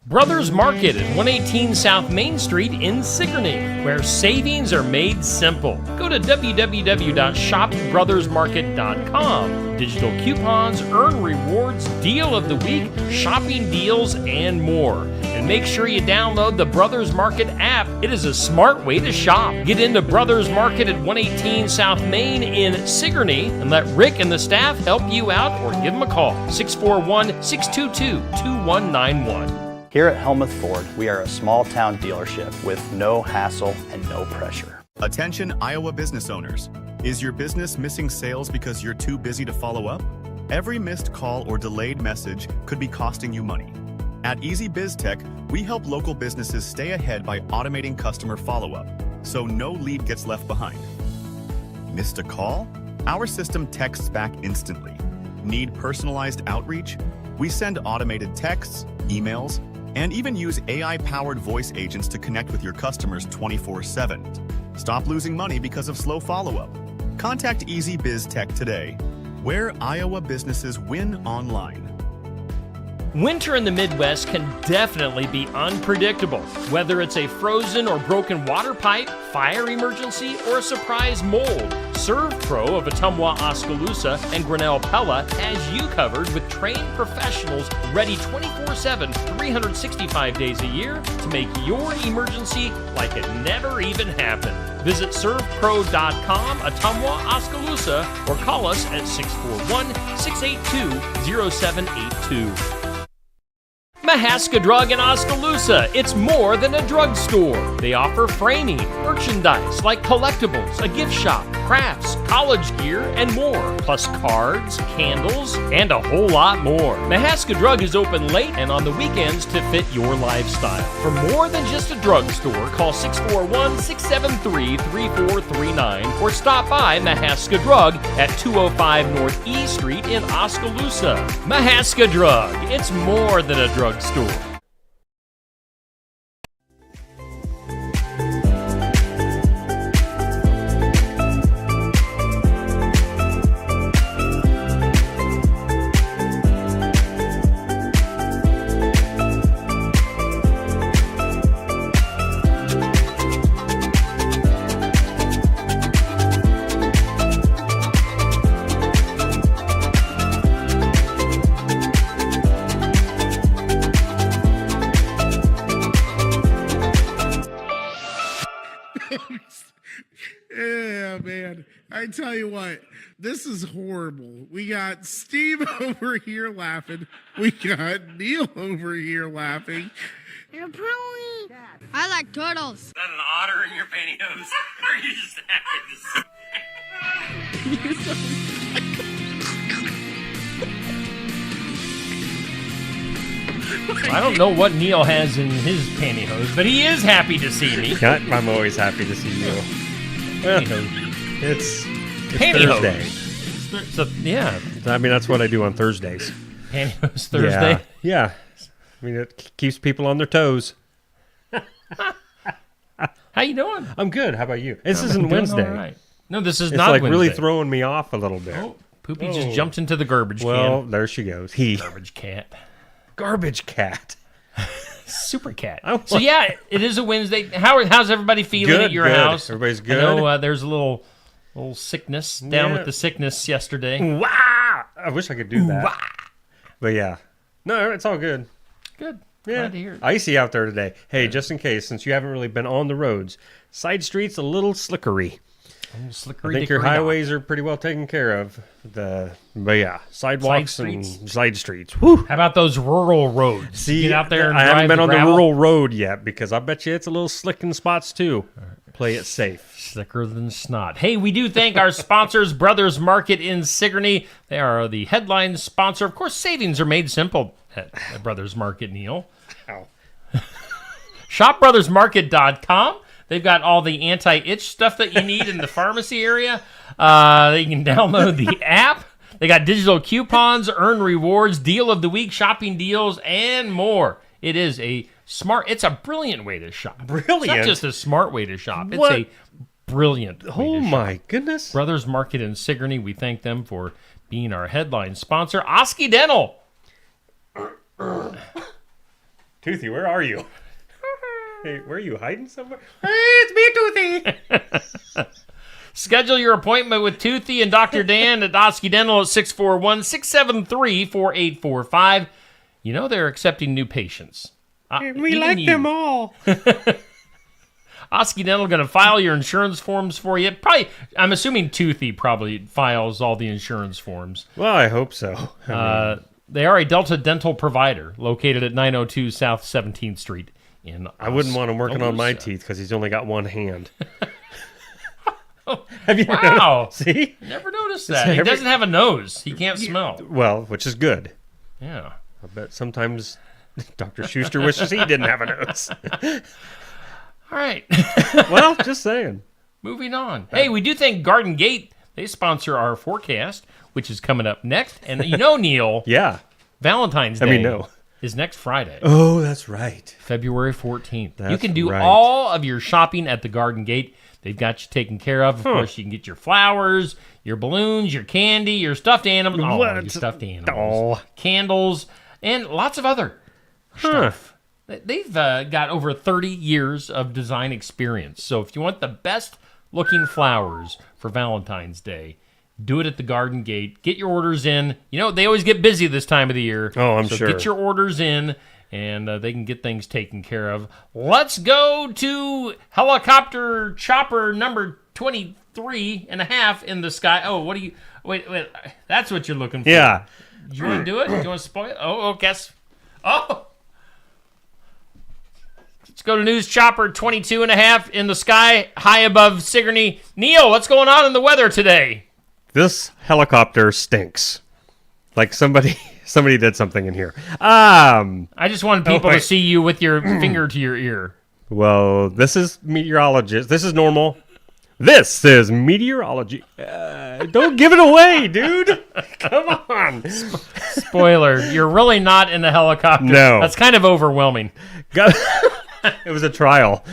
Brothers Market at 118 South Main Street in Sigourney, where savings are made simple. Go to www.shopbrothersmarket.com. Digital coupons, earn rewards, deal of the week, shopping deals, and more. And make sure you download the Brothers Market app. It is a smart way to shop. Get into Brothers Market at 118 South Main in Sigourney and let Rick and the staff help you out, or give them a call, 641-622-2191. Here at Helmuth Ford, we are a small town dealership with no hassle and no pressure. Attention Iowa business owners. Is your business missing sales because you're too busy to follow up? Every missed call or delayed message could be costing you money. At Easy Biz Tech, we help local businesses stay ahead by automating customer follow-up, so no lead gets left behind. Missed a call? Our system texts back instantly. Need personalized outreach? We send automated texts, emails, and even use AI-powered voice agents to connect with your customers 24/7. Stop losing money because of slow follow-up. Contact Easy Biz Tech today, where Iowa businesses win online. Winter in the Midwest can definitely be unpredictable. Whether it's a frozen or broken water pipe, fire emergency, or a surprise mold, ServPro of Ottumwa, Oskaloosa, and Grinnell Pella has you covered with trained professionals ready 24/7, 365 days a year to make your emergency like it never even happened. Visit servpro.com, Ottumwa, Oskaloosa, or call us at 641-682-0782. Mahaska Drug in Oskaloosa. It's more than a drugstore. They offer framing, merchandise like collectibles, a gift shop, crafts, college gear, and more, plus cards, candles, and a whole lot more. Mahaska Drug is open late and on the weekends to fit your lifestyle. For more than just a drugstore, call 641-673-3439 or stop by Mahaska Drug at 205 North E Street in Oskaloosa. Mahaska Drug. It's more than a drugstore. Yeah, man. I tell you what, this is horrible. We got Steve over here laughing. We got Neil over here laughing. I like turtles. Is that an otter in your pantyhose? Or are you just I don't know what Neil has in his pantyhose, but he is happy to see me. I'm always happy to see you. Well, it's Thursday. So, yeah. I mean, that's what I do on Thursdays. Pantyhose Thursday? Yeah. I mean, it keeps people on their toes. How you doing? I'm good. How about you? This isn't Wednesday. All right. No, this is it's not like Wednesday. really throwing me off a little bit. Oh, Poopy just jumped into the garbage can. Well, there she goes. Garbage cat. Garbage cat. Super cat. So yeah, it is a Wednesday. How's everybody feeling good, at your good. house? Everybody's good. I know there's a little sickness down with the sickness yesterday. Wah! I wish I could do that. But yeah. No, it's all good. Good. Yeah. Glad to hear it. Icy out there today. Hey, just in case, since you haven't really been on the roads, side streets a little slickery. I think your highways are pretty well taken care of. But yeah, sidewalks and side streets. Whew. How about those rural roads? See, get out there and I haven't been on the gravel. rural road yet because I bet you it's a little slick in spots too. Play it safe. Slicker than snot. Hey, we do thank our sponsors, Brothers Market in Sigourney. They are the headline sponsor. Of course, savings are made simple at Brothers Market, Neil. Ow. ShopBrothersMarket.com. They've got all the anti-itch stuff that you need in the pharmacy area. You can download the app. They got digital coupons, earn rewards, deal of the week, shopping deals, and more. It is it's a brilliant way to shop. Brilliant? It's not just a smart way to shop. It's What? a brilliant way Oh to shop. my goodness. Brothers Market in Sigourney, we thank them for being our headline sponsor. Oski Dental. Toothy, where are you? Hey, where are you hiding somewhere? Hey, it's me, Toothy. Schedule your appointment with Toothy and Dr. Dan at Oski Dental at 641-673-4845. You know they're accepting new patients. We like them all. Oski Dental going to file your insurance forms for you. Probably, I'm assuming Toothy probably files all the insurance forms. Well, I hope so. They are a Delta dental provider located at 902 South 17th Street in I wouldn't want him working on my teeth because he's only got one hand. Have you Wow. See? Never noticed that. He doesn't have a nose. He can't smell. Well, which is good. Yeah. I bet sometimes Dr. Schuster wishes he didn't have a nose. All right. Well, just saying. Moving on. Hey, we do thank Garden Gate. They sponsor our forecast, which is coming up next. And you know, Neil, Yeah. Valentine's Day no. is next Friday, Oh, that's right. February 14th. You That's can do right. all of your shopping at the Garden Gate. They've got you taken care of. Of course, you can get your flowers, your balloons, your candy, your stuffed animals. Oh, What? your stuffed animals. Oh. Candles, and lots of other stuff. They've got over 30 years of design experience. So if you want the best looking flowers for Valentine's Day, do it at the Garden Gate. Get your orders in. You know, they always get busy this time of the year. Oh, I'm so sure. Get your orders in, and they can get things taken care of. Let's go to helicopter chopper number 23 and a half in the sky. Oh, what do you... Wait. That's what you're looking for. Yeah. Do you want to do it? Do you want to spoil it? Oh, guess. Oh! Let's go to News Chopper 22 and a half in the sky, high above Sigourney. Neil, what's going on in the weather today? This helicopter stinks. Like somebody did something in here. I just wanted people to wait. see you with your finger to your ear. Well, this is meteorologist. This is normal. This is meteorology. Don't give it away, dude. Come on. Spoiler, you're really not in the helicopter. No. That's kind of overwhelming. It was a trial.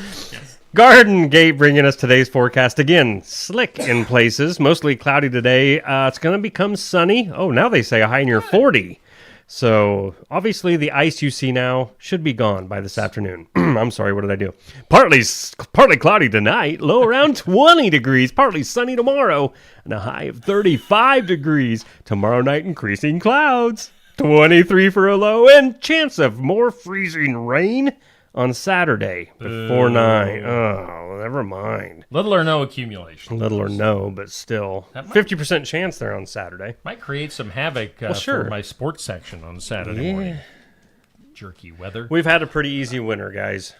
Garden Gate bringing us today's forecast again. Slick in places, mostly cloudy today. It's going to become sunny. Oh, now they say a high near 40. So obviously the ice you see now should be gone by this afternoon. I'm sorry, what did I do? Partly cloudy tonight, low around 20 degrees. Partly sunny tomorrow, and a high of 35 degrees. Tomorrow night, increasing clouds. 23 for a low, and chance of more freezing rain on Saturday before 9. Oh, never mind. Little or no accumulation. Little or no, but still. That might- 50% chance there on Saturday. Might create some havoc sure. for my sports section on Saturday morning. Jerky weather. We've had a pretty easy winter, guys.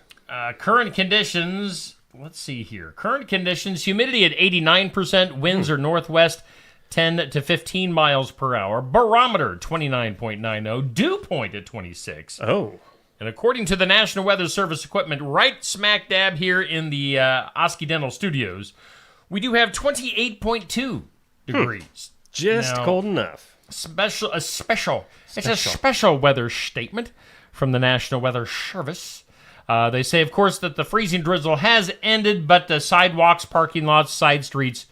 Current conditions, let's see here. Current conditions, humidity at 89%, winds are northwest 10 to 15 miles per hour. Barometer 29.90, dew point at 26. Oh. And according to the National Weather Service equipment, right smack dab here in the Oski Dental Studios, we do have 28.2 degrees. Just Now, cold enough. It's a special weather statement from the National Weather Service. They say, of course, that the freezing drizzle has ended, but the sidewalks, parking lots, side streets,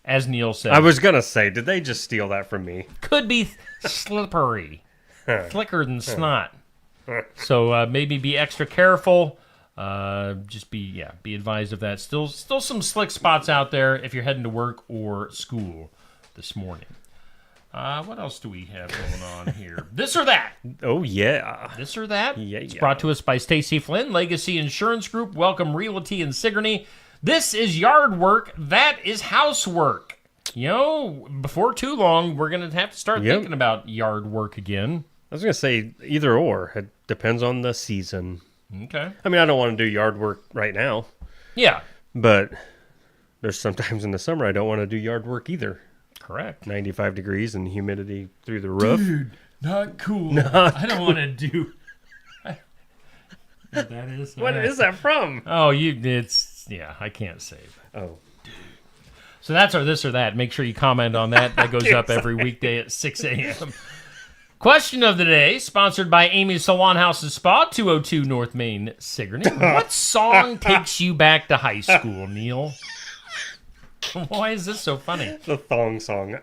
as Neil said, I was going to say, did they just steal that from me? could be slippery, slicker than snot. So maybe be extra careful. Just be advised of that. Still some slick spots out there if you're heading to work or school this morning. What else do we have going on here? This or that. Oh, yeah. This or that. Yeah, It's yeah. brought to us by Stacy Flynn, Legacy Insurance Group, Welcome Realty in Sigourney. This is yard work. That is housework. You know, before too long, we're going to have to start Yep. thinking about yard work again. I was going to say either or. It depends on the season. Okay. I mean, I don't want to do yard work right now, Yeah, but there's sometimes in the summer I don't want to do yard work either. correct. 95 degrees and humidity through the roof. Dude, not cool. I don't want to do. That is. What is that from? Oh, I can't save. Oh, So that's our this or that. Make sure you comment on that. That goes up every weekday at 6 a.m. Question of the day, sponsored by Amy's Salon House and Spa, 202 North Main, Sigourney. What song takes you back to high school, Neil? Why is this so funny? the thong song.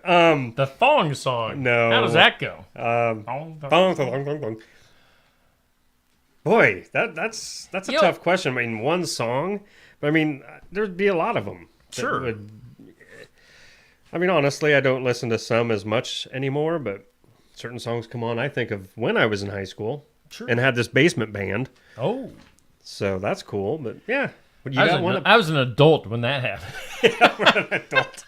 The thong song. No. How does that go? Thong, thong, thong, thong. Boy, that's a tough question. I mean, one song, but I mean, there'd be a lot of them. Sure. I mean, honestly, I don't listen to some as much anymore, but certain songs come on. I think of when I was in high school and had this basement band. Oh. So that's cool, but yeah. I was an adult when that happened. Yeah, we're an adult.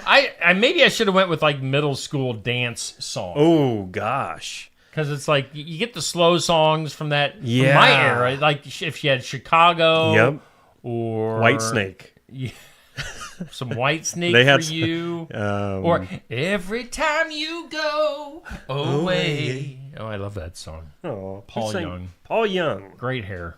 I maybe I should have went with like middle school dance song. Oh, gosh. Because it's like you get the slow songs from that from Yeah. my era. Like if you had Chicago Yep. or Whitesnake. Yeah. Some Whitesnake They had for you. Um, Or every time you go away. Oh, I love that song. oh, Paul who sang- Young. Paul Young. Great hair.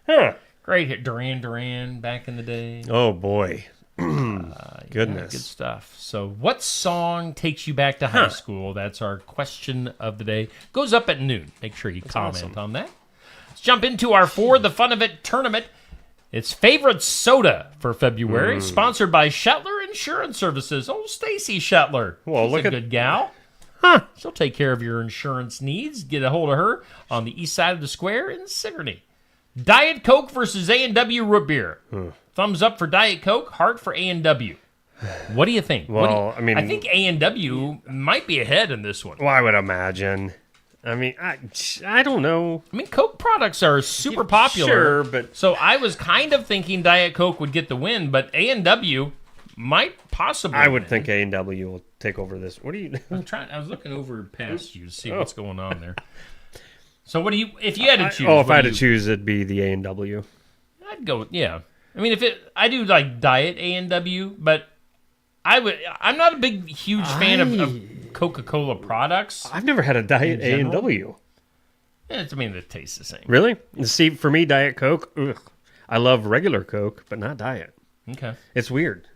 Huh. Great hair. Duran back in the day. Oh, boy. Yeah, Goodness. good stuff. So, what song takes you back to high school? That's our question of the day. Goes up at noon. Make sure you comment on that. Let's jump into our For the Fun of It tournament. It's favorite soda for February, sponsored by Shetler Insurance Services. Oh, Stacy Shetler. Well, She's look a at- good gal. She'll take care of your insurance needs. Get a hold of her on the east side of the square in Sigourney. Diet Coke versus A&W root beer. Thumbs up for Diet Coke, heart for A&W. What do you think? Well, I mean- I think A&W might be ahead in this one. Well, I would imagine. I mean, I don't know. I mean, Coke products are super popular. Sure, but So I was kind of thinking Diet Coke would get the win, but A&W might possibly I would win. think A&W will take over this. What do you? I was looking over past you to see what's going on there. So what do you? If you had to choose, if what I had do to you- choose, it'd be the A&W. I'd go. Yeah, I mean, I do like Diet A&W, but I'm not a big, huge fan of Coca-Cola products. I've never had a Diet In general? A&W. I mean, it tastes the same. Really? See, for me, Diet Coke. Ugh. I love regular Coke, but not Diet. Okay. It's weird.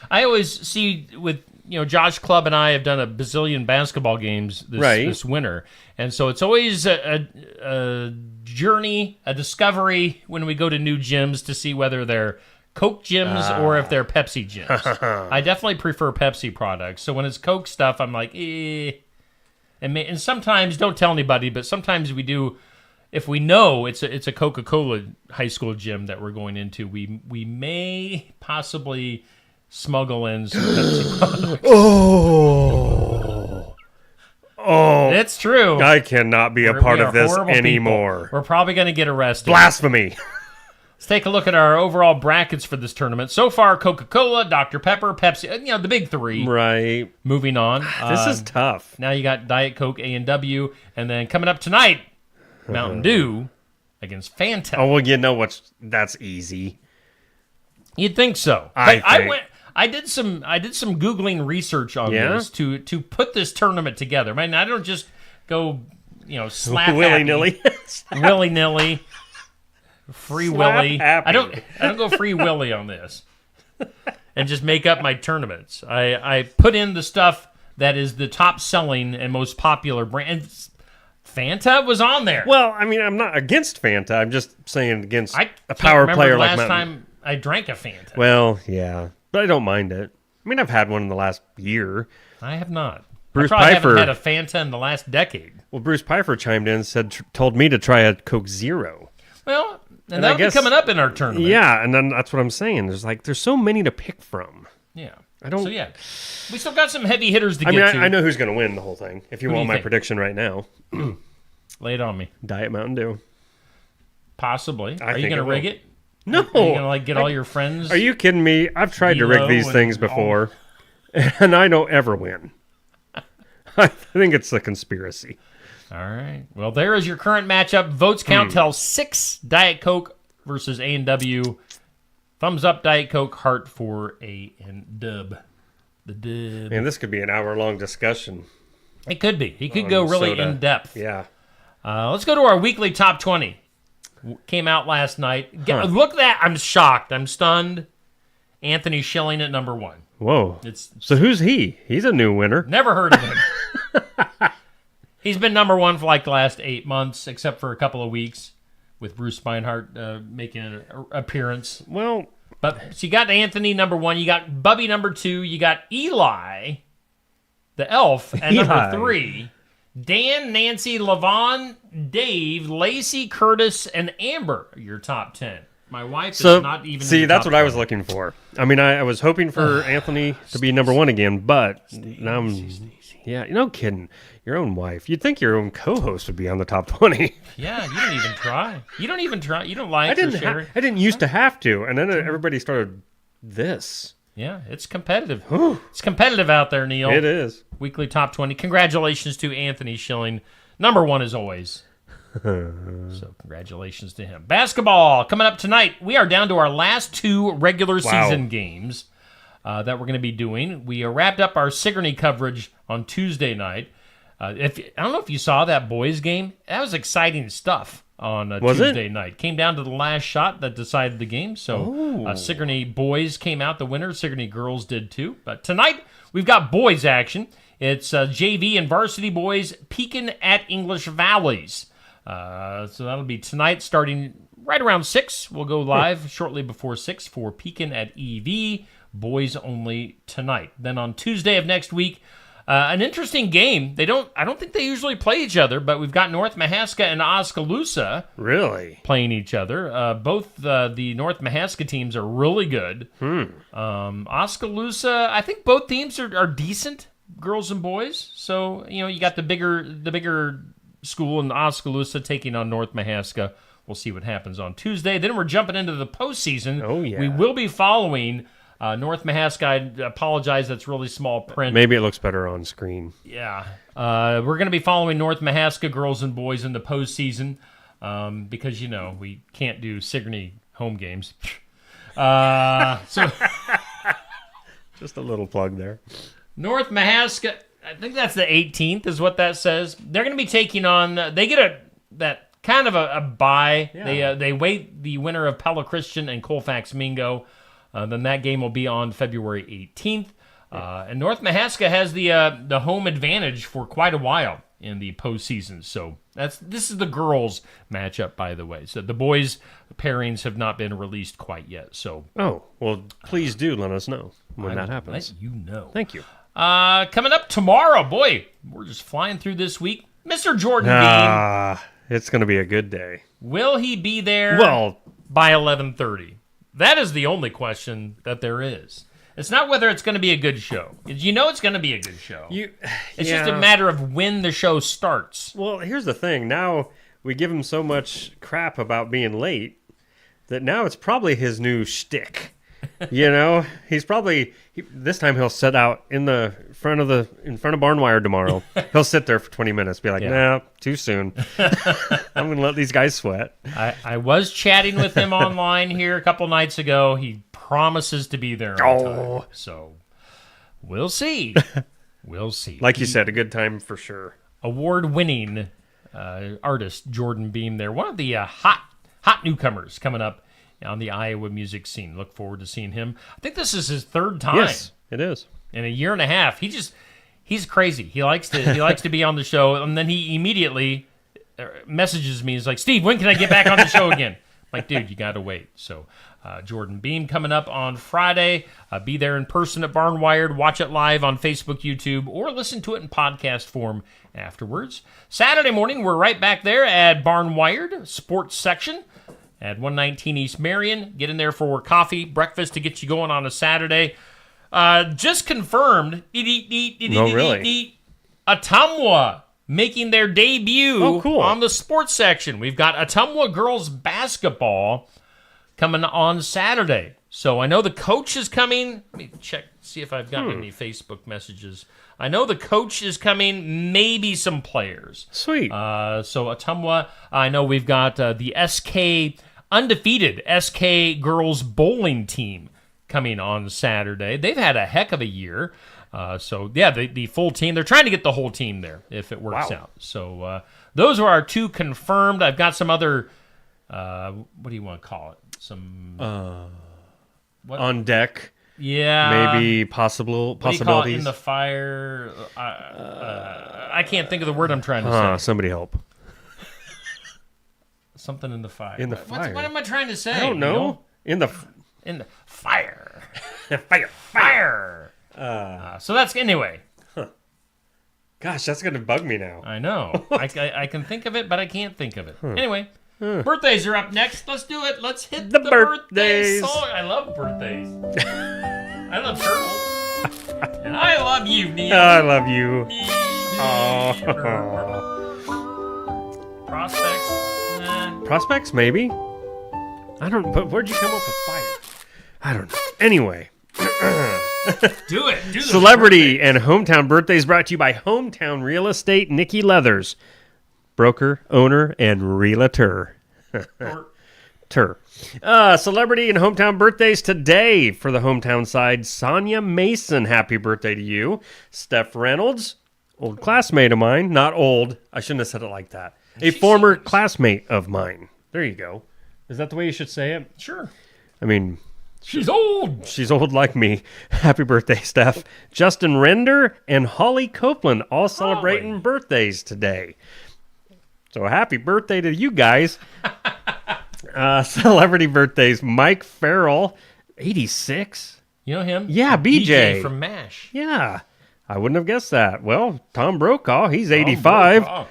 I always see with Josh Clubb and I have done a bazillion basketball games this winter, and so it's always a journey, a discovery when we go to new gyms to see whether they're Coke gyms or if they're Pepsi gyms. I definitely prefer Pepsi products. So when it's Coke stuff, I'm like, eh. And sometimes, don't tell anybody, but sometimes we do. If we know it's a Coca-Cola high school gym that we're going into, we may possibly smuggle in some Pepsi products. Oh, It's true. I cannot be a We part are of this horrible people. anymore. We're probably going to get arrested. Blasphemy. Let's take a look at our overall brackets for this tournament. So far, Coca-Cola, Dr. Pepper, Pepsi, the big three. Right. Moving on. This is tough. Now you got Diet Coke, A&W, and then coming up tonight, Mountain Dew against Fanta. Oh, well, that's easy. You'd think so. I But think. I did some Googling research on Yeah? this to put this tournament together. I mean, I don't just go, slap Willy-nilly. willy-nilly, free Slap willy. happy. I don't go free willy on this, and just make up my tournaments. I put in the stuff that is the top selling and most popular brand. Fanta was on there. Well, I mean, I'm not against Fanta. I'm just saying against I a can't power remember player the like last Mountain. time I drank a Fanta. Well, yeah, but I don't mind it. I mean, I've had one in the last year. I have not. Bruce I probably Piper- haven't had a Fanta in the last decade. Well, Bruce Piper chimed in and told me to try a Coke Zero. Well, and And that'll I guess- be coming up in our tournament. Yeah, and then that's what I'm saying. There's so many to pick from. Yeah. I don't. So, yeah. We still got some heavy hitters to I mean, get to. I know who's going to win the whole thing. If you Who do want you my think? prediction right now, Lay it on me. Diet Mountain Dew. Possibly. Are you think going to it rig will. it? No. Are you going to get all your friends? Are you kidding me? I've tried to rig D'Lo these and things before, and I don't ever win. I think it's a conspiracy. All right. Well, there is your current matchup. Votes count tell 6 Diet Coke versus A&W. Thumbs up Diet Coke, heart for A and Dub. The Dub. Man, this could be an hour-long discussion. It could be. He could on go really soda. in depth. Yeah. Let's go to our weekly top 20. Came out last night. Look at that. I'm shocked. I'm stunned. Anthony Schilling at number 1. Whoa. It's So who's he? He's a new winner. never heard of him. He's been number 1 for like the last 8 months, except for a couple of weeks with Bruce Spinehart making an appearance. Well, But so you got Anthony number 1, you got Bubby number 2, you got Eli, the elf, at Eli. number 3. Dan, Nancy, Levon, Dave, Lacey, Curtis, and Amber are your top 10. My wife is not even in the that's top what I was 20. looking for. I mean, I was hoping for Anthony to be number one again, but now yeah, no kidding. Your own wife. You'd think your own co-host would be on the top 20. Yeah, you don't even try. You don't even try. You don't like I didn't. or share. I didn't used to have to, and then everybody started this. Yeah, it's competitive. It's competitive out there, Neil. It is. Weekly top 20. Congratulations to Anthony Schilling. Number one as always. So congratulations to him. Basketball coming up tonight. We are down to our last 2 regular season games that we're going to be doing. We wrapped up our Sigourney coverage on Tuesday night. I don't know if you saw that boys game. That was exciting stuff on Tuesday night. Came down to the last shot that decided the game. So Sigourney boys came out the winner. Sigourney girls did too. But tonight we've got boys action. It's JV and varsity boys peaking at English Valleys. So that'll be tonight starting right around 6. We'll go live shortly before 6 for Pekin at EV. Boys only tonight. Then on Tuesday of next week, an interesting game. I don't think they usually play each other, but we've got North Mahaska and Oskaloosa playing each other. Both the North Mahaska teams are really good. Oskaloosa, I think both teams are decent, girls and boys. So you got the bigger school in Oskaloosa taking on North Mahaska. We'll see what happens on Tuesday. Then we're jumping into the postseason. Oh yeah, we will be following. North Mahaska, I apologize, that's really small print. Maybe it looks better on screen. Yeah. We're going to be following North Mahaska girls and boys in the postseason because, we can't do Sigourney home games. So just a little plug there. North Mahaska, I think that's the 18th is what that says. They're going to be taking on, they get that kind of a bye. Yeah. They wait the winner of Pella Christian and Colfax Mingo. Then that game will be on February 18th. And North Mahaska has the home advantage for quite a while in the postseason. So this is the girls' matchup, by the way. So the boys' pairings have not been released quite yet. So please do let us know when that happens. Let you know. Thank you. Coming up tomorrow, boy, we're just flying through this week. Mr. Jordan Beam. It's going to be a good day. Will he be there by 11:30? That is the only question that there is. It's not whether it's going to be a good show. It's going to be a good show. It's just a matter of when the show starts. Well, here's the thing. Now we give him so much crap about being late that now it's probably his new shtick. He's probably this time he'll sit out in front of Barnwire tomorrow. He'll sit there for 20 minutes, be like, "Nah, too soon. I'm gonna let these guys sweat." I was chatting with him online here a couple nights ago. He promises to be there on time. So we'll see. We'll see. Like you said, a good time for sure. Award-winning artist Jordan Beam there. One of the hot newcomers coming up on the Iowa music scene. Look forward to seeing him. I think this is his 3rd time. Yes, it is. In a year and a half. He's crazy. He likes to be on the show, and then he immediately messages me. He's like, "Steve, when can I get back on the show again?" I'm like, dude, you got to wait. So Jordan Beam coming up on Friday. Be there in person at Barnwired. Watch it live on Facebook, YouTube, or listen to it in podcast form afterwards. Saturday morning, we're right back there at Barnwired Sports Section at 119 East Marion. Get in there for coffee, breakfast to get you going on a Saturday. Just confirmed. Really? Ottumwa making their debut on the sports section. We've got Ottumwa girls basketball coming on Saturday. So I know the coach is coming. Let me check, see if I've gotten any Facebook messages. I know the coach is coming, maybe some players. Sweet. So Ottumwa, I know we've got the undefeated SK girls bowling team coming on Saturday. They've had a heck of a year. The full team. They're trying to get the whole team there if it works out. So those are our 2 confirmed. I've got some other, what do you want to call it? Some on deck. Yeah. Maybe possibilities. What do you call it? In the fire. I can't think of the word I'm trying to say. Somebody help. Something in the fire. In the fire. What am I trying to say? I don't know. In the fire. Fire. So that's anyway. Gosh, that's going to bug me now. I know. I can think of it, but I can't think of it. Anyway, birthdays are up next. Let's do it. Let's hit the birthday birthdays. song. I love birthdays. I love turtles. And I love you, Neil. I love you. Oh. Prospects. Prospects, maybe? I don't. But where'd you come up with fire? I don't know. Anyway. Do it. Do the Celebrity and hometown birthdays brought to you by Hometown Real Estate, Nikki Leathers, broker, owner, and realtor. Celebrity and hometown birthdays today for the hometown side. Sonia Mason, happy birthday to you. Steph Reynolds, old classmate of mine. Not old. I shouldn't have said it like that. A former classmate of mine. There you go. Is that the way you should say it? Sure. I mean, She's old. she's old like me. Happy birthday, Steph. Justin Render and Holly Copeland all celebrating birthdays today. So happy birthday to you guys. Celebrity birthdays. Mike Farrell, 86. You know him? Yeah, BJ. from MASH. Yeah, I wouldn't have guessed that. Well, Tom Brokaw, he's 85.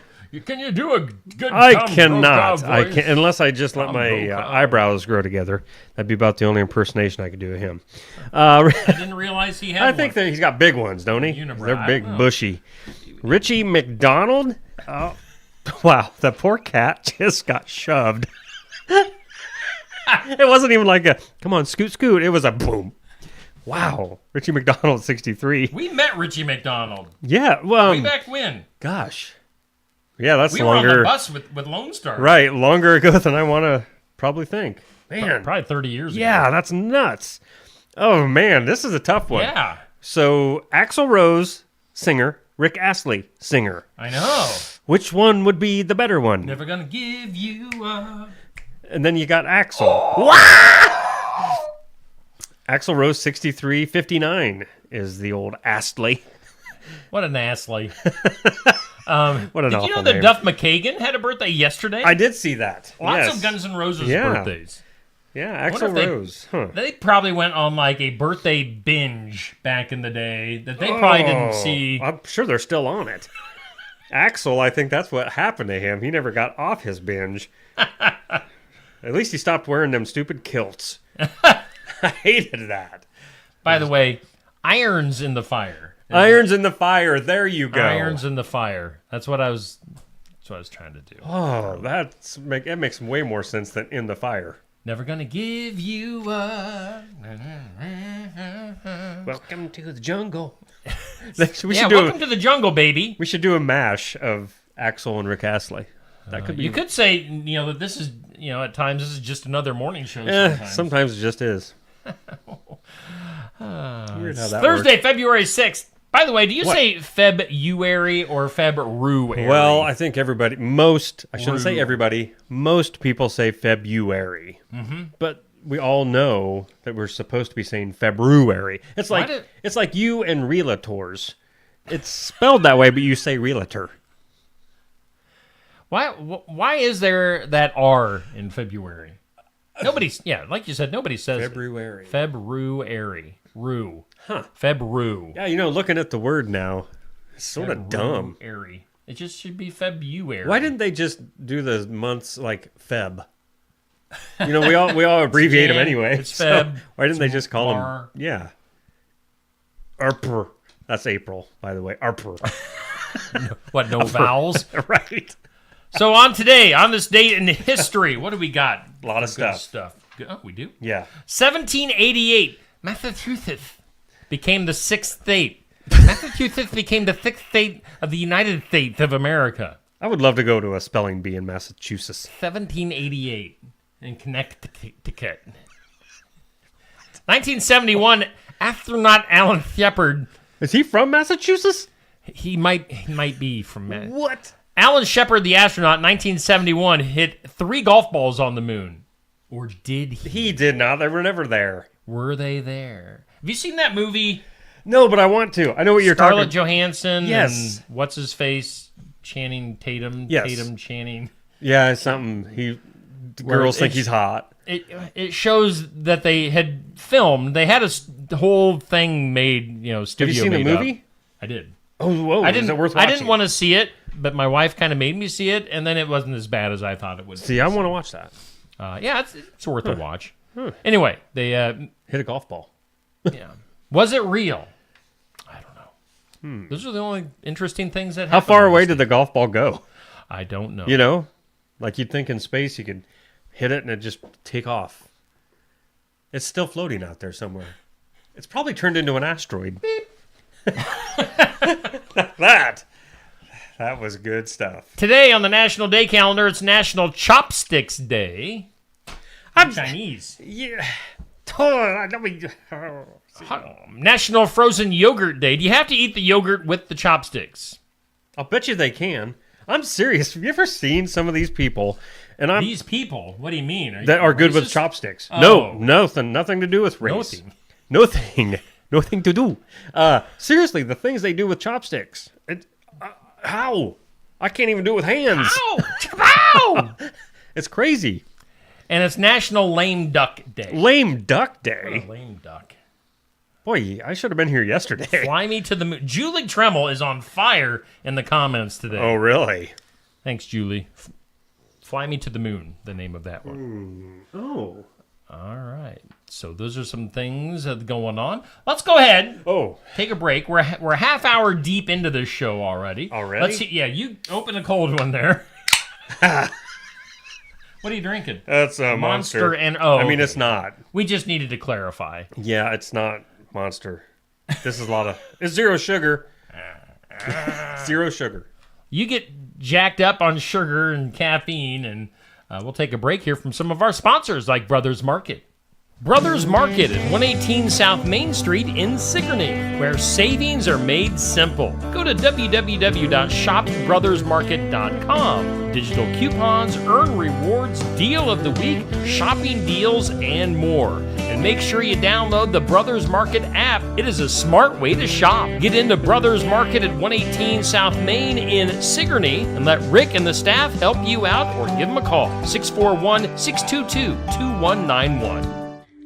Can you do a good I Tom cannot. Brokaw I voice? can't unless I just let Tom my Brokaw. eyebrows grow together. That'd be about the only impersonation I could do of him. I didn't realize he had I think one. that he's got big ones, don't he? Unibrow, They're I big, don't know. bushy. Richie McDonald. Oh, wow, the poor cat just got shoved. It wasn't even like a come on, scoot, scoot. It was a boom. Wow, Richie McDonald, 63. We met Richie McDonald Yeah, well, way back when. gosh, yeah, that's We were on the longer. bus with Lone Star. Right, longer ago than I want to probably think. Man, Probably 30 years ago. yeah, that's nuts. Oh man, this is a tough one. Yeah, So Axl Rose, singer. Rick Astley, singer. I know. Which one would be the better one? Never gonna give you up. And then you got Axl. Axl Rose, 63, 59 is the old Astley. What an assly. What an Did awful you know that name. Duff McKagan had a birthday yesterday? I did see that. Lots yes. of Guns N' Roses Yeah. birthdays. Yeah, wonder Axl if they- Rose. Huh. They probably went on like a birthday binge back in the day that they probably didn't Oh, see. I'm sure they're still on it. Axl, I think that's what happened to him. He never got off his binge. At least he stopped wearing them stupid kilts. I hated that. By the way, irons in the fire. Irons in the fire. There you go. Irons in the fire. That's what I was trying to do. Oh, that makes way more sense than in the fire. Never gonna give you up. Welcome to the jungle. we Yeah, should do welcome to the jungle, baby. we should do a mash of Axl and Rick Astley. That could be. You could say, that this is, at times this is just another morning show. Sometimes it just is. Weird how that Thursday, works. February 6th. By the way, do you What? say February or February? Well, I think everybody, I shouldn't say everybody, most people say February. Mm-hmm. But we all know that we're supposed to be saying February. It's Why like did- it's like you and realtors. It's spelled that way, but you say realtor. Why is there that R in February? Nobody's, like you said, nobody says February. February. Rue. Huh. February. Yeah, looking at the word now, it's sort of dumb. February. It just should be February. Why didn't they just do the months like Feb? We all abbreviate them Jan, anyway. it's so Feb, why didn't they just call Mar. them? Yeah. Arper. That's April, by the way. Arper. What, no vowels? Right. So on this date in history, what do we got? A lot of Good stuff. Oh, we do? Yeah. 1788, Massachusetts became the sixth state. Massachusetts became the sixth state of the United States of America. I would love to go to a spelling bee in Massachusetts. 1788 in Connecticut. 1971, astronaut Alan Shepard. Is he from Massachusetts? He might be from What? Alan Shepard, the astronaut, 1971, hit 3 golf balls on the moon. Or did he? He did not. They were never there. Were they there? Have you seen that movie? No, but I want to. I know what you're Scarlett talking. Johansson. Yes. And what's his face? Channing Tatum. Yes. Tatum Channing. Yeah, it's something. The girls think he's hot. It shows that they had filmed. They had a whole thing made. Studio. Have you seen the made up. movie? I did. Oh, whoa! I didn't. Is it worth I watching? didn't want to see it, but my wife kind of made me see it, and then it wasn't as bad as I thought it would. See, I want to watch that. Yeah, it's worth a watch. Anyway, they Hit a golf ball. yeah. Was it real? I don't know. Those are the only interesting things that How happened. far away did the golf ball go? I don't know. You know, like you'd think in space you could hit it and it just take off. It's still floating out there somewhere. It's probably turned into an asteroid. That was good stuff. Today on the National Day calendar, it's National Chopsticks Day. I'm Chinese. Yeah. National Frozen Yogurt Day. Do you have to eat the yogurt with the chopsticks? I'll bet you they can. I'm serious. Have you ever seen some of these people? And These people? What do you mean? that are good with racist? chopsticks. Oh. No, nothing to do with race. Nothing. Nothing to do. Seriously, the things they do with chopsticks. How? I can't even do it with hands. Ow! Ow! It's crazy. And it's National Lame Duck Day. Lame Duck Day. Lame duck. Boy, I should have been here yesterday. Fly me to the moon. Julie Tremmel is on fire in the comments today. Oh, really? Thanks, Julie. Fly Me to the Moon, the name of that one. Oh. All right. So those are some things that are going on. Let's go ahead. Oh. Take a break. We're a half hour deep into this show already. Already? Let's see. Yeah, you open a cold one there. What are you drinking? That's a Monster. And I mean, it's not. We just needed to clarify. Yeah, it's not Monster. This is a lot of... It's zero sugar. Zero sugar. You get jacked up on sugar and caffeine, and we'll take a break here from some of our sponsors like Brothers Market. Brothers Market at 118 South Main Street in Sigourney, where savings are made simple. Go to www.shopbrothersmarket.com. Digital coupons, earn rewards, deal of the week, shopping deals, and more. And make sure you download the Brothers Market app. It is a smart way to shop. Get into Brothers Market at 118 South Main in Sigourney and let Rick and the staff help you out or give them a call. 641-622-2191.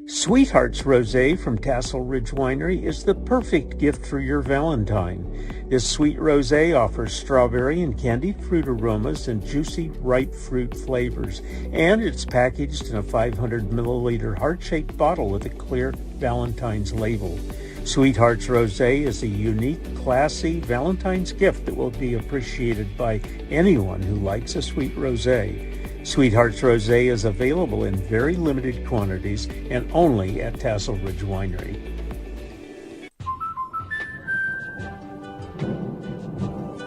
Sweethearts Rosé from Tassel Ridge Winery is the perfect gift for your Valentine. This sweet rosé offers strawberry and candied fruit aromas and juicy, ripe fruit flavors, and it's packaged in a 500 milliliter heart-shaped bottle with a clear Valentine's label. Sweethearts Rosé is a unique, classy Valentine's gift that will be appreciated by anyone who likes a sweet rosé. Sweethearts Rosé is available in very limited quantities and only at Tassel Ridge Winery.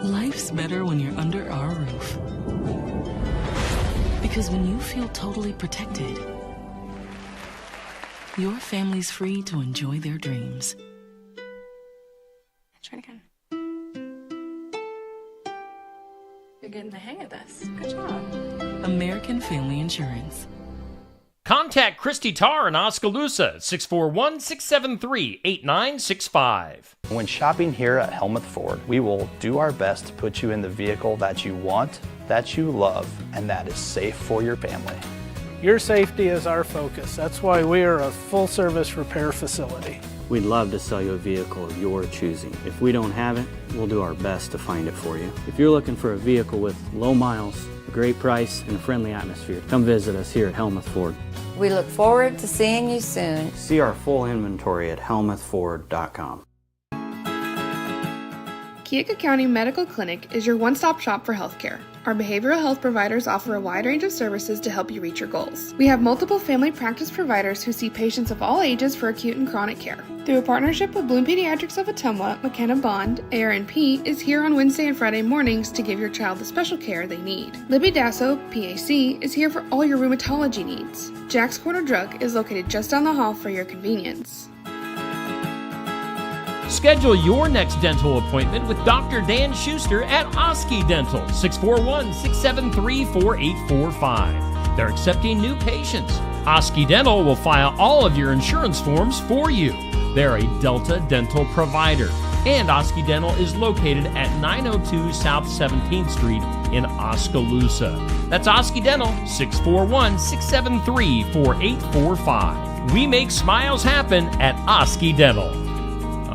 Life's better when you're under our roof. Because when you feel totally protected, your family's free to enjoy their dreams. Try it again. You're getting the hang of this. Good job. American Family Insurance. Contact Christy Tarr in Oskaloosa at 641-673-8965. When shopping here at Helmuth Ford, we will do our best to put you in the vehicle that you want, that you love, and that is safe for your family. Your safety is our focus. That's why we are a full-service repair facility. We'd love to sell you a vehicle of your choosing. If we don't have it, we'll do our best to find it for you. If you're looking for a vehicle with low miles, a great price, and a friendly atmosphere, come visit us here at Helmuth Ford. We look forward to seeing you soon. See our full inventory at helmuthford.com. Keokuk County Medical Clinic is your one-stop shop for healthcare. Our behavioral health providers offer a wide range of services to help you reach your goals. We have multiple family practice providers who see patients of all ages for acute and chronic care. Through a partnership with Bloom Pediatrics of Ottumwa, McKenna Bond, ARNP is here on Wednesday and Friday mornings to give your child the special care they need. Libby Dasso, PAC, is here for all your rheumatology needs. Jack's Corner Drug is located just down the hall for your convenience. Schedule your next dental appointment with Dr. Dan Schuster at Oski Dental, 641-673-4845. They're accepting new patients. Oski Dental will file all of your insurance forms for you. They're a Delta dental provider. And Oski Dental is located at 902 South 17th Street in Oskaloosa. That's Oski Dental, 641-673-4845. We make smiles happen at Oski Dental.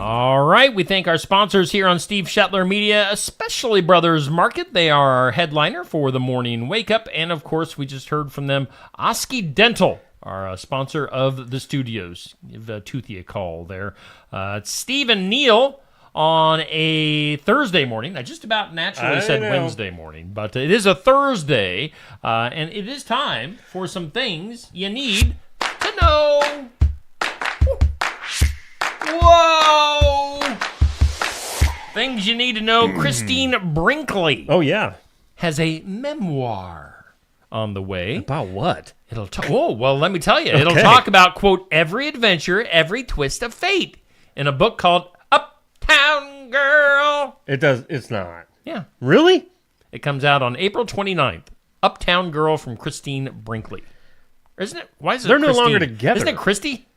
All right, we thank our sponsors here on Steve Shetler Media, especially Brothers Market. They are our headliner for the morning wake up, and of course, we just heard from them, Oski Dental, our sponsor of the studios. Give Toothy a call there. It's Steve and Neil on a Thursday morning. I just about naturally said Wednesday morning, but it is a Thursday, and it is time for some things you need to know. Whoa! Things you need to know. Christine Brinkley. Oh, yeah. Has a memoir on the way. About what? It'll talk. Oh, well, let me tell you. It'll talk about, quote, every adventure, every twist of fate in a book called Uptown Girl. It does. It's not. Yeah. Really? It comes out on April 29th. Uptown Girl from Christine Brinkley. Isn't it? Why is it They're Christine? no longer together. Isn't it Christy?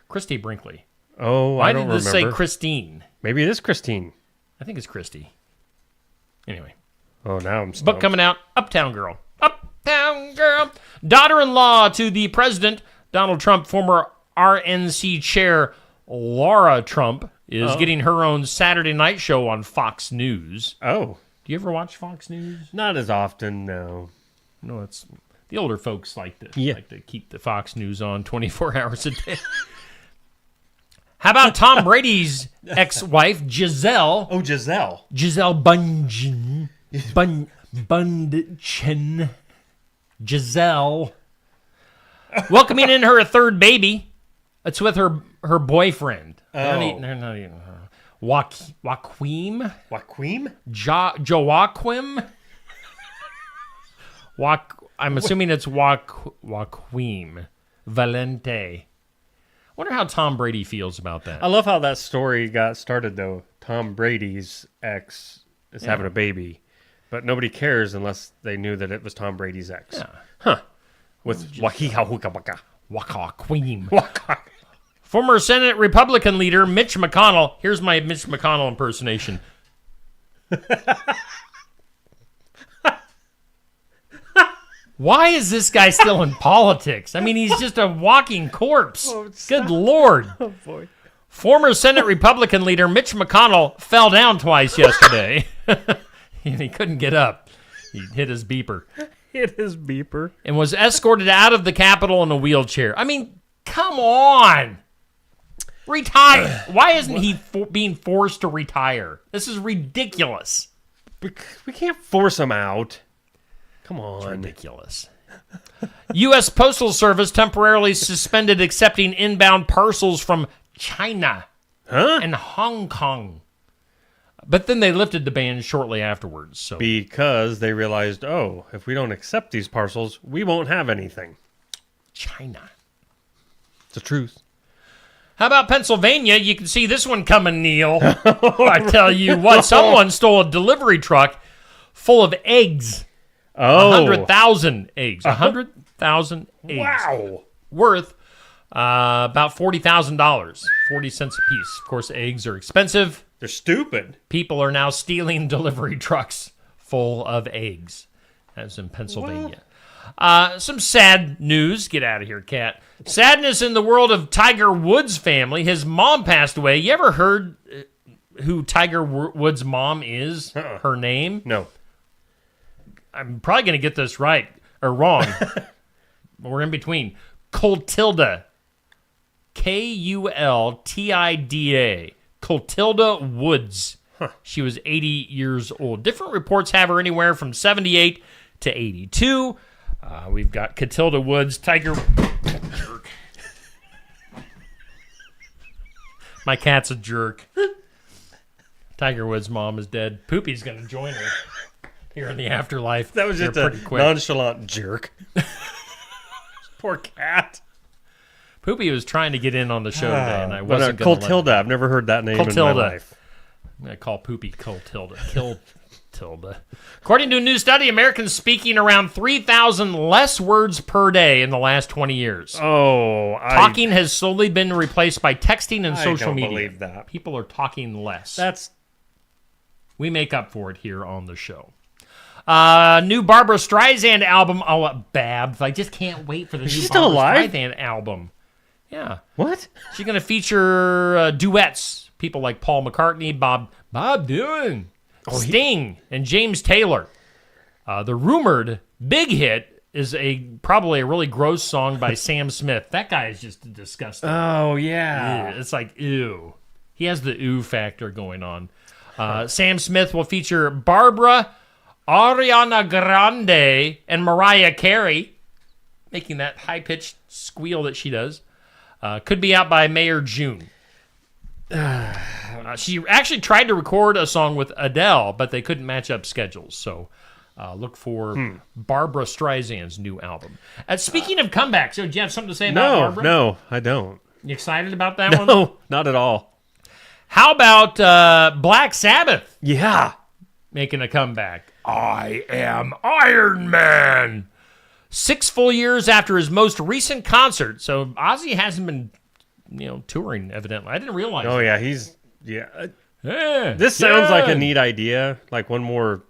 Christy Brinkley. Oh, Why I don't did this remember. say Christine? Maybe it is Christine. I think it's Christy. Anyway. Oh, now I'm stumped. Book coming out, Uptown Girl. Uptown Girl. Daughter-in-law to the president, Donald Trump, former RNC chair Laura Trump, is getting her own Saturday night show on Fox News. Oh. Do you ever watch Fox News? Not as often, no. No, it's the older folks like to keep the Fox News on 24 hours a day. How about Tom Brady's ex-wife, Giselle? Oh, Giselle. Giselle Bundchen. Giselle. Welcoming in her third baby. It's with her boyfriend. They're not even her. Joaquim? Joaquim? I'm assuming it's Joaquim Valente. Wonder how Tom Brady feels about that. I love how that story got started, though. Tom Brady's ex is having a baby, but nobody cares unless they knew that it was Tom Brady's ex. Yeah. Huh. With Joaquim. Former Senate Republican leader Mitch McConnell. Here's my Mitch McConnell impersonation. Why is this guy still in politics? I mean, he's just a walking corpse. Good Lord. Oh, boy. Former Senate Republican leader Mitch McConnell fell down twice yesterday. And he couldn't get up. He hit his beeper. And was escorted out of the Capitol in a wheelchair. I mean, come on. Retire. Why isn't he being forced to retire? This is ridiculous. We can't force him out. Come on. It's ridiculous. U.S. Postal Service temporarily suspended accepting inbound parcels from China and Hong Kong. But then they lifted the ban shortly afterwards. So because they realized, if we don't accept these parcels, we won't have anything. China. It's the truth. How about Pennsylvania? You can see this one coming, Neil. I tell you what, someone stole a delivery truck full of eggs. 100,000 eggs. 100,000 eggs. Wow. Worth about $40,000. 40 cents a piece. Of course, eggs are expensive. They're stupid. People are now stealing delivery trucks full of eggs. That's in Pennsylvania. Some sad news. Get out of here, cat. Sadness in the world of Tiger Woods' family. His mom passed away. You ever heard who Tiger Woods' mom is? Her name? No. I'm probably going to get this right or wrong. We're in between. Clotilda. Kultida. Clotilda Woods. She was 80 years old. Different reports have her anywhere from 78 to 82. We've got Clotilda Woods, Tiger. Jerk. My cat's a jerk. Tiger Woods' mom is dead. Poopy's going to join her here in the afterlife. That was just a nonchalant jerk. Poor cat. Poopy was trying to get in on the show today, and I wasn't going to Clotilda. I've never heard that name in my life. I'm going to call Poopy Clotilda. Tilda. According to a new study, Americans speaking around 3,000 less words per day in the last 20 years. Talking has slowly been replaced by texting and social media. I don't believe that. People are talking less. We make up for it here on the show. New Barbra Streisand album. Babs. I just can't wait for the new Barbra Streisand album. Yeah. What? She's going to feature duets. People like Paul McCartney, Bob Dylan, Sting, and James Taylor. The rumored big hit is probably a really gross song by Sam Smith. That guy is just disgusting. Oh, yeah. It's like, ew. He has the ew factor going on. Sam Smith will feature Barbara, Ariana Grande, and Mariah Carey, making that high-pitched squeal that she does. Could be out by May or June. She actually tried to record a song with Adele, but they couldn't match up schedules. So look for Barbara Streisand's new album. Speaking of comebacks, do you have something to say about Barbara? No, I don't. You excited about that one? No, not at all. How about Black Sabbath? Yeah. Making a comeback. I am Iron Man. 6 full years after his most recent concert. So Ozzy hasn't been, touring, evidently. I didn't realize Oh, that. yeah. This sounds like a neat idea, like one more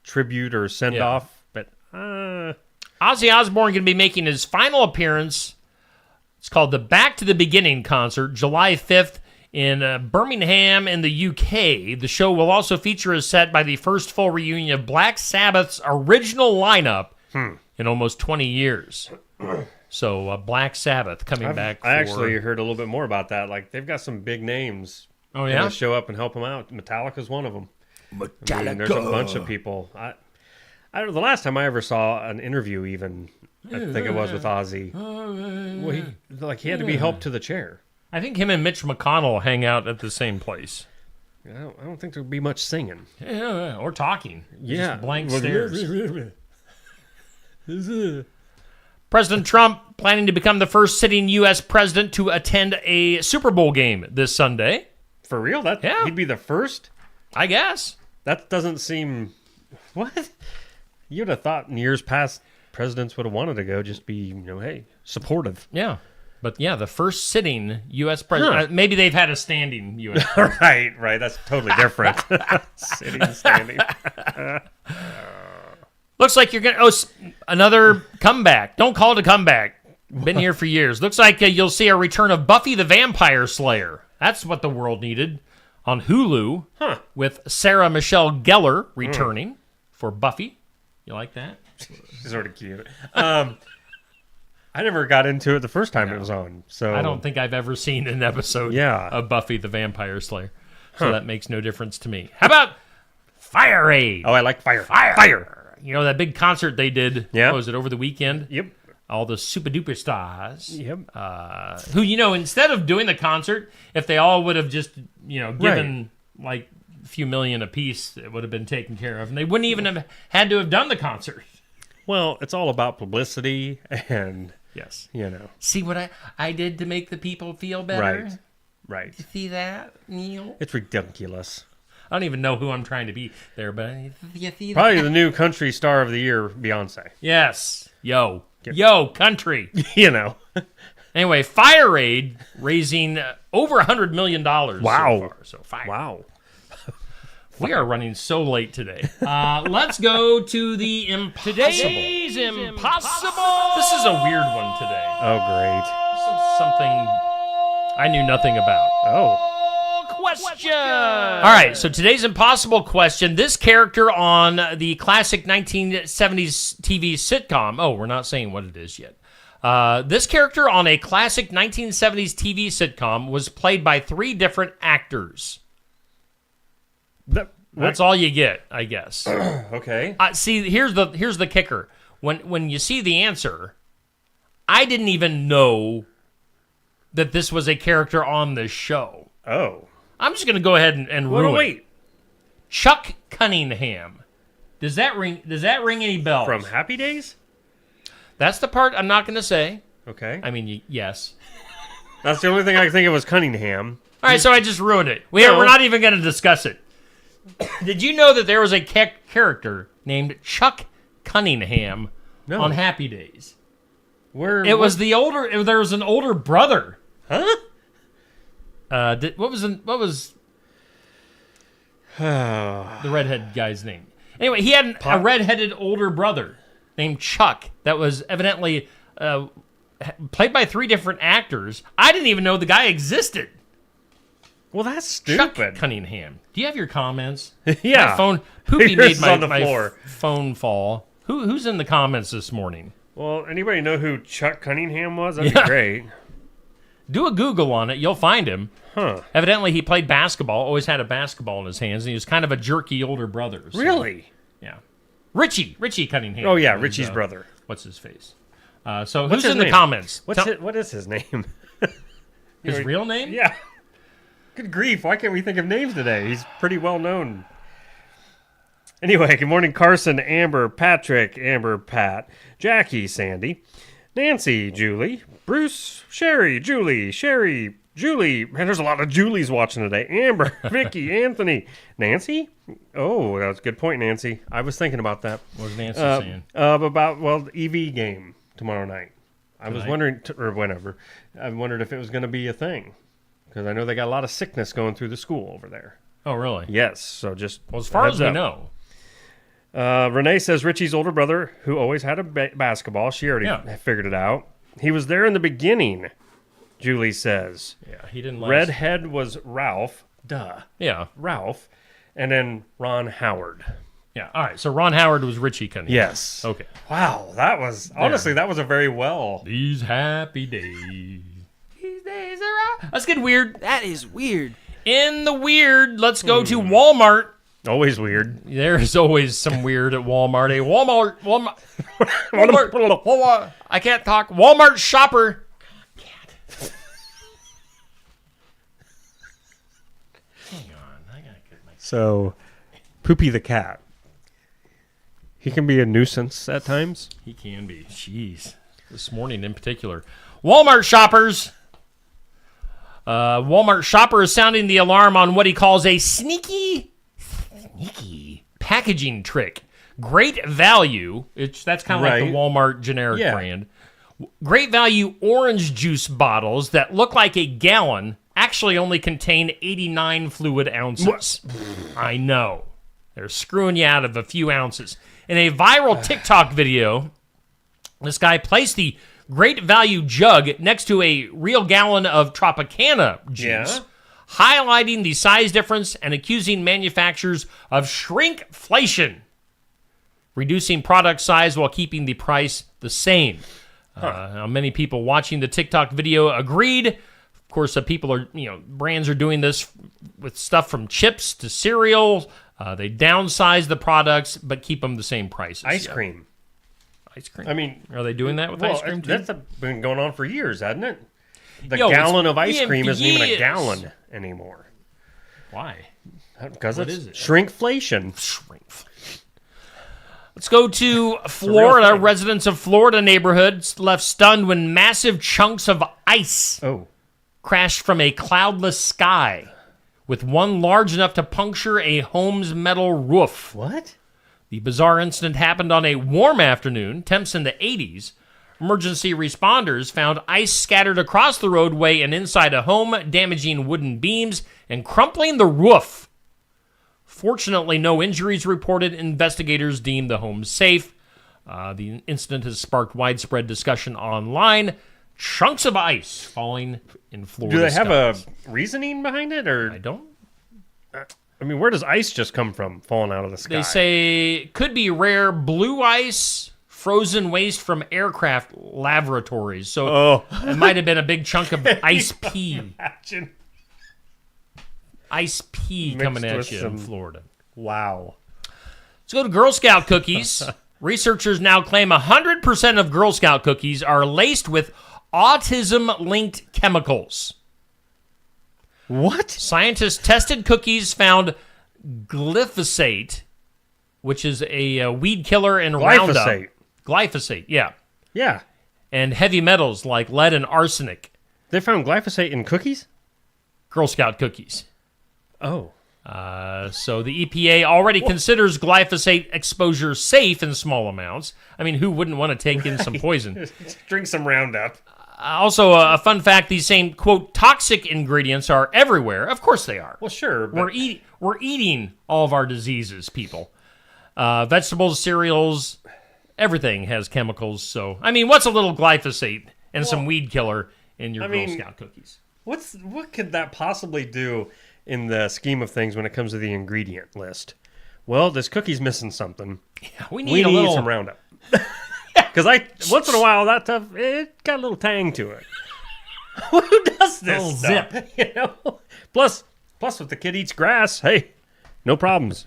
tribute or send-off, but... Ozzy Osbourne going to be making his final appearance. It's called the Back to the Beginning concert, July 5th in Birmingham in the UK. The show will also feature a set by the first full reunion of Black Sabbath's original lineup in almost 20 years. So Black Sabbath coming back. I actually heard a little bit more about that. Like, they've got some big names. Oh, yeah? To show up and help them out. Metallica's one of them. There's a bunch of people. I don't know, the last time I ever saw an interview, even I think it was with Ozzy. Well, he had to be helped to the chair. I think him and Mitch McConnell hang out at the same place. I don't think there'd be much singing. Yeah, or talking. Yeah, just blank stares. President Trump planning to become the first sitting U.S. president to attend a Super Bowl game this Sunday. For real? He'd be the first? I guess. That doesn't seem... What? You'd have thought in years past presidents would have wanted to go, just be, hey, supportive. Yeah. But yeah, the first sitting U.S. president. Maybe they've had a standing U.S. president. Right. That's totally different. Sitting, standing. Looks like you're going to... another comeback. Don't call it a comeback. Been here for years. Looks like you'll see a return of Buffy the Vampire Slayer. That's what the world needed. On Hulu, with Sarah Michelle Gellar returning for Buffy. You like that? She's sort of cute. I never got into it the first time it was on. So I don't think I've ever seen an episode of Buffy the Vampire Slayer. So that makes no difference to me. How about Fire Aid? Oh, I like Fire. Fire! You know, that big concert they did, yeah. What was it, over the weekend? Yep. All the super duper stars. Yep. Who, instead of doing the concert, if they all would have just, given like a few million a piece, it would have been taken care of. And they wouldn't even have had to have done the concert. Well, it's all about publicity and, yes, See what I did to make the people feel better? Right. You see that, Neil? It's ridiculous. I don't even know who I'm trying to be there, but you see that? Probably the new country star of the year, Beyonce. Yes. Yo, country. Anyway, Fire Aid raising over $100 million. Wow. So fire. Wow. We are running so late today. Let's go to the impossible. Today's impossible. This is a weird one today. Oh, great. Something I knew nothing about. Oh. Question. All right, so today's impossible question. This character on the classic 1970s TV sitcom. Oh, we're not saying what it is yet. This character on a classic 1970s TV sitcom was played by 3 different actors. That's all you get, I guess. Okay. See, here's the kicker. When you see the answer, I didn't even know that this was a character on this show. Oh. I'm just going to go ahead and ruin it. Wait. Chuck Cunningham. Does that ring any bells? From Happy Days? That's the part I'm not going to say. Okay. I mean, yes. That's the only thing I can think of was Cunningham. All right, so I just ruined it. We're not even going to discuss it. Did you know that there was a character named Chuck Cunningham on Happy Days? There was an older brother. Huh? What was the redhead guy's name? Anyway, he had a redheaded older brother named Chuck that was evidently played by 3 different actors. I didn't even know the guy existed. Well, that's stupid. Chuck Cunningham. Do you have your comments? Yeah. My phone. Poopy made on the my floor. phone fall. Who's in the comments this morning? Well, anybody know who Chuck Cunningham was? That'd be great. Do a Google on it. You'll find him. Huh. Evidently, he played basketball, always had a basketball in his hands, and he was kind of a jerky older brother. So, Really? yeah. Richie Cunningham. Oh, yeah, was, Richie's brother. What's his face? So What's who's his in the name? comments? What is his name? His real name? Yeah. Good grief. Why can't we think of names today? He's pretty well known. Anyway, good morning, Carson, Amber, Patrick, Amber, Pat, Jackie, Sandy, Nancy, Julie, Bruce, Sherry, Julie, man, there's a lot of Julies watching today. Amber, Vicky, Anthony, Nancy. Oh, that was a good point, Nancy. I was thinking about that. What was Nancy saying? About, the EV game tomorrow night. I was wondering, or whenever, I wondered if it was going to be a thing. Because I know they got a lot of sickness going through the school over there. Oh, really? Yes, so just... Well, as far as we know. Renee says Richie's older brother, who always had a basketball, she already figured it out. He was there in the beginning, Julie says. Yeah, he didn't like... Redhead was Ralph. Duh. Yeah. Ralph. And then Ron Howard. Yeah, all right. So Ron Howard was Richie Cunningham. Yes. Okay. Wow, that was... Honestly, that was a very well... These happy days. These days are all... Let's get weird. That is weird. In the weird, let's go to Walmart. Always weird. There's always some weird at Walmart. A Walmart. I can't talk. Walmart shopper. Cat. Hang on. I gotta get my... So, Poopy the cat. He can be a nuisance at times. He can be. Jeez. This morning in particular. Walmart shoppers. Walmart shopper is sounding the alarm on what he calls a sneaky packaging trick. Great value. That's kind of like the Walmart generic brand. Great value orange juice bottles that look like a gallon actually only contain 89 fluid ounces. I know. They're screwing you out of a few ounces. In a viral TikTok video, this guy placed the Great Value jug next to a real gallon of Tropicana juice, highlighting the size difference and accusing manufacturers of shrinkflation, reducing product size while keeping the price the same. Many people watching the TikTok video agreed. Of course, people are, brands are doing this with stuff from chips to cereal. They downsize the products, but keep them the same prices. Ice cream. Ice cream? I mean... Are they doing that with ice cream, too? That's been going on for years, hasn't it? The gallon of ice cream isn't even a gallon anymore. Why? Because it's shrinkflation. Shrinkflation. Let's go to Florida. Residents of Florida neighborhoods left stunned when massive chunks of ice crashed from a cloudless sky, with one large enough to puncture a home's metal roof. What? The bizarre incident happened on a warm afternoon, temps in the 80s. Emergency responders found ice scattered across the roadway and inside a home, damaging wooden beams and crumpling the roof. Fortunately, no injuries reported. Investigators deemed the home safe. The incident has sparked widespread discussion online. Chunks of ice falling in Florida. Do they have a reasoning behind it, or I don't? I mean, where does ice just come from falling out of the sky? They say could be rare blue ice, frozen waste from aircraft laboratories. So it might have been a big chunk of ice pea. Imagine. Ice pea coming at you in Florida. Wow. Let's go to Girl Scout cookies. Researchers now claim 100% of Girl Scout cookies are laced with autism-linked chemicals. What? Scientists tested cookies, found glyphosate, which is a weed killer in Roundup. Glyphosate, yeah. Yeah. And heavy metals like lead and arsenic. They found glyphosate in cookies? Girl Scout cookies. Oh. So the EPA already considers glyphosate exposure safe in small amounts. I mean, who wouldn't want to take in some poison? Drink some Roundup. Also, a fun fact, these same, quote, toxic ingredients are everywhere. Of course they are. Well, sure. But... We're eating all of our diseases, people. Vegetables, cereals, everything has chemicals. So, I mean, what's a little glyphosate and some weed killer in your Girl Scout cookies. What could that possibly do in the scheme of things when it comes to the ingredient list? Well, this cookie's missing something. Yeah, we need some Roundup. Because once in a while it got a little tang to it. Who does this stuff? Zip. You know? Plus if the kid eats grass, hey, no problems.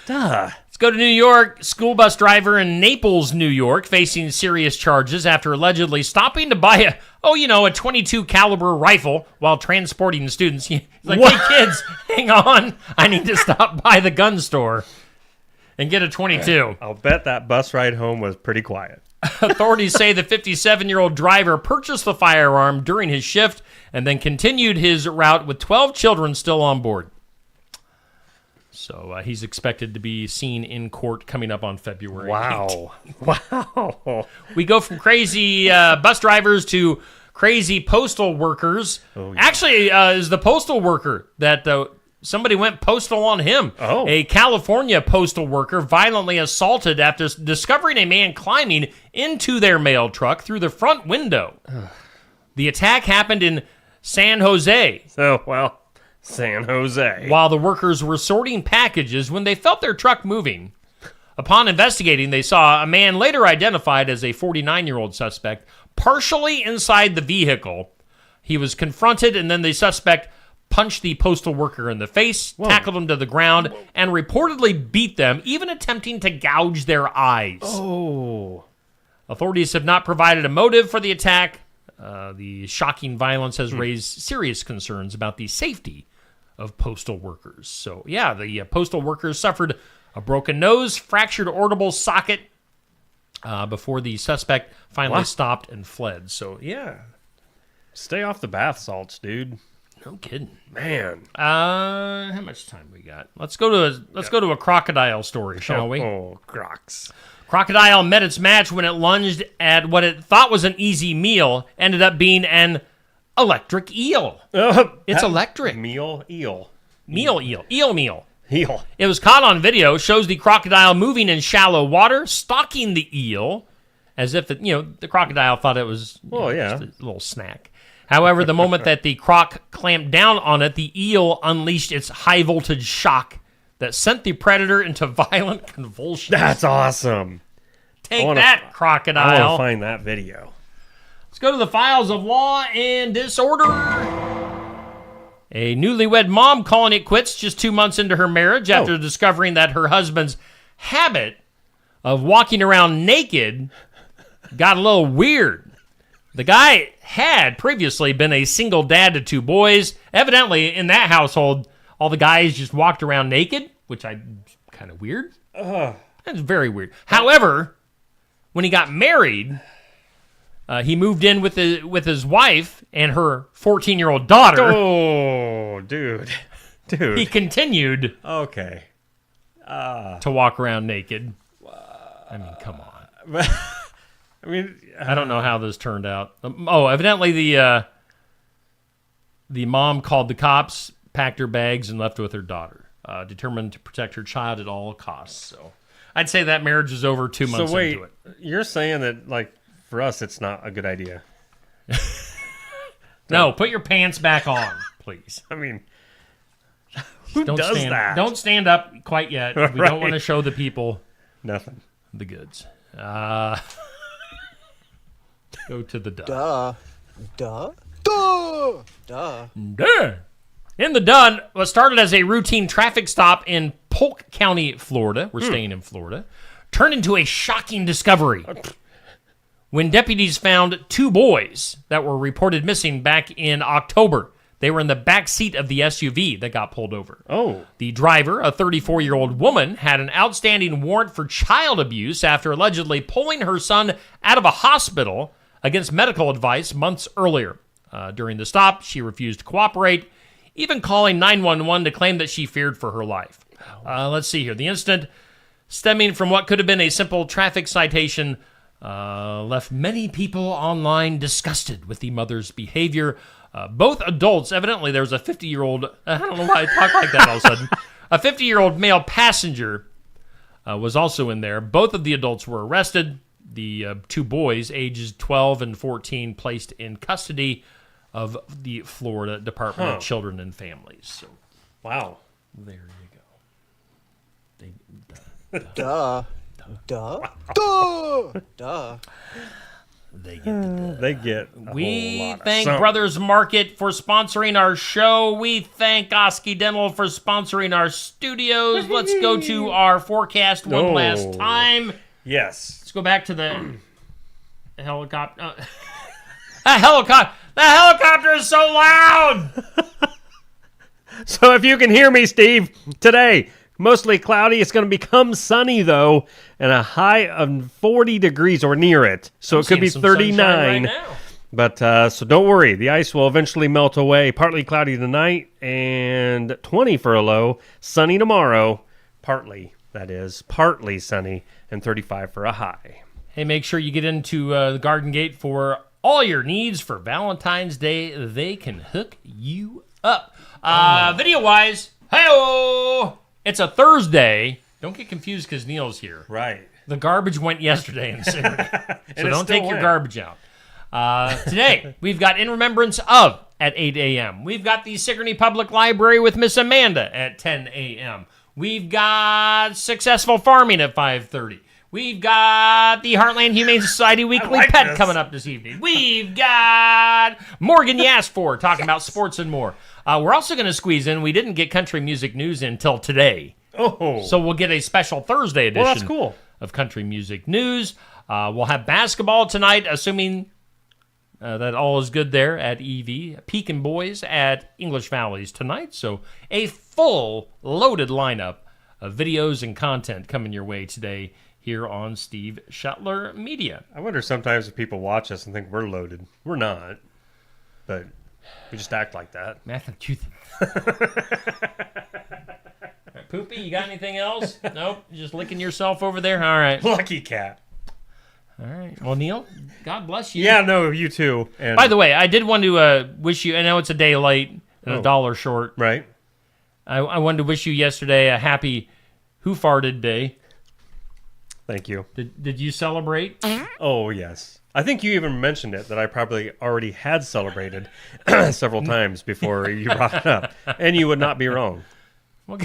Duh. Let's go to New York. School bus driver in Naples, New York, facing serious charges after allegedly stopping to buy a 22 caliber rifle while transporting students. He's like, Hey kids, hang on. I need to stop by the gun store and get a 22. I'll bet that bus ride home was pretty quiet. Authorities say the 57-year-old driver purchased the firearm during his shift and then continued his route with 12 children still on board. So he's expected to be seen in court coming up on February 18th. Wow. We go from crazy bus drivers to crazy postal workers. Oh, yeah. Actually, is the postal worker that somebody went postal on him. Oh. A California postal worker violently assaulted after discovering a man climbing into their mail truck through the front window. The attack happened in San Jose. San Jose. While the workers were sorting packages when they felt their truck moving. Upon investigating, they saw a man later identified as a 49-year-old suspect partially inside the vehicle. He was confronted, and then the suspect punched the postal worker in the face, tackled him to the ground, and reportedly beat them, even attempting to gouge their eyes. Oh. Authorities have not provided a motive for the attack. The shocking violence has raised serious concerns about the safety of postal workers. So, yeah, the postal workers suffered a broken nose, fractured orbital socket before the suspect finally stopped and fled. So, yeah. Stay off the bath salts, dude. No kidding. Man. How much time we got? Let's go to a crocodile story, shall we? Oh, crocs. Crocodile met its match when it lunged at what it thought was an easy meal, ended up being an electric eel. It's electric. Eel. Eel meal. It was caught on video, shows the crocodile moving in shallow water, stalking the eel, as if the crocodile thought it was just a little snack. However, the moment that the croc clamped down on it, the eel unleashed its high-voltage shock that sent the predator into violent convulsions. That's awesome. Take that, crocodile. I want to find that video. Let's go to the files of law and disorder. A newlywed mom calling it quits just 2 months into her marriage after discovering that her husband's habit of walking around naked got a little weird. The guy had previously been a single dad to 2 boys. Evidently, in that household, all the guys just walked around naked, which I kind of weird. That's very weird. However, when he got married, he moved in with his wife and her 14-year-old daughter. Oh, dude. He continued to walk around naked. I mean, come on. I don't know how this turned out. Evidently the mom called the cops, packed her bags, and left with her daughter, determined to protect her child at all costs. So I'd say that marriage is over 2 months into it. You're saying that, for us, it's not a good idea. No, put your pants back on, please. Who does that? Don't stand up quite yet. We don't want to show the people nothing. The goods. Go to the duh. Duh. In the Dunn, what started as a routine traffic stop in Polk County, Florida, we're staying in Florida, turned into a shocking discovery when deputies found 2 boys that were reported missing back in October. They were in the back seat of the SUV that got pulled over. Oh. The driver, a 34-year-old woman, had an outstanding warrant for child abuse after allegedly pulling her son out of a hospital against medical advice months earlier. During the stop, she refused to cooperate, even calling 911 to claim that she feared for her life. Let's see here. The incident, stemming from what could have been a simple traffic citation, left many people online disgusted with the mother's behavior. Both adults, evidently there was a 50-year-old, I don't know why I talk like that all of a sudden, a 50-year-old male passenger was also in there. Both of the adults were arrested. the two boys, ages 12 and 14, placed in custody of the Florida Department of Children and Families. So, wow. There you go. Duh. They get They get We thank Brothers Market for sponsoring our show. We thank Oski Dental for sponsoring our studios. Let's go to our forecast one last time. Yes. Let's go back to the helicopter. The helicopter is so loud. So if you can hear me, Steve, today, mostly cloudy. It's going to become sunny, though, and a high of 40 degrees or near it. So it could be 39. Right but so don't worry. The ice will eventually melt away. Partly cloudy tonight and 20 for a low. Sunny tomorrow. Partly sunny and 35 for a high. Hey, make sure you get into the Garden Gate for all your needs for Valentine's Day. They can hook you up. Video-wise, hey-oh! It's a Thursday. Don't get confused because Neil's here. Right. The garbage went yesterday in Sigourney. So don't take your went. garbage out. Today, we've got In Remembrance Of at 8 a.m. We've got the Sigourney Public Library with Miss Amanda at 10 a.m. We've got Successful Farming at 5:30. We've got the Heartland Humane Society Weekly Pet coming up this evening. We've got Morgan Yass for talking about sports and more. We're also going to squeeze in, we didn't get country music news until today. Oh. So we'll get a special Thursday edition Well, that's cool. of country music news. We'll have basketball tonight, assuming that all is good there at EV. Pekin Boys at English Valleys tonight. So a full loaded lineup of videos and content coming your way today here on Steve Shuttler Media. I wonder sometimes if people watch us and think we're loaded. We're not. But we just act like that. Massachusetts. Poopy, you got anything else? Nope. Just licking yourself over there? All right. Lucky cat. All right. Well, Neil, God bless you. Yeah, no, you too. And by the way, I did want to wish you, I know it's a day late and $1 short. Right. I wanted to wish you yesterday a happy Who Farted Day. Thank you. Did you celebrate? Oh, yes. I think you even mentioned it, that I probably already had celebrated several times before you brought it up. And you would not be wrong. Well,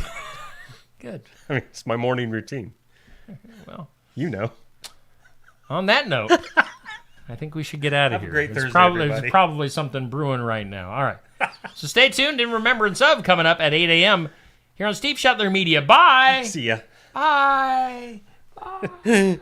good. I mean, it's my morning routine. Well, you know. On that note, I think we should get out of here. Have a great Thursday, There's everybody. probably something brewing right now. All right. So stay tuned. In Remembrance Of coming up at 8 a.m. here on Steve Shuttler Media. Bye. See ya. Bye. Bye.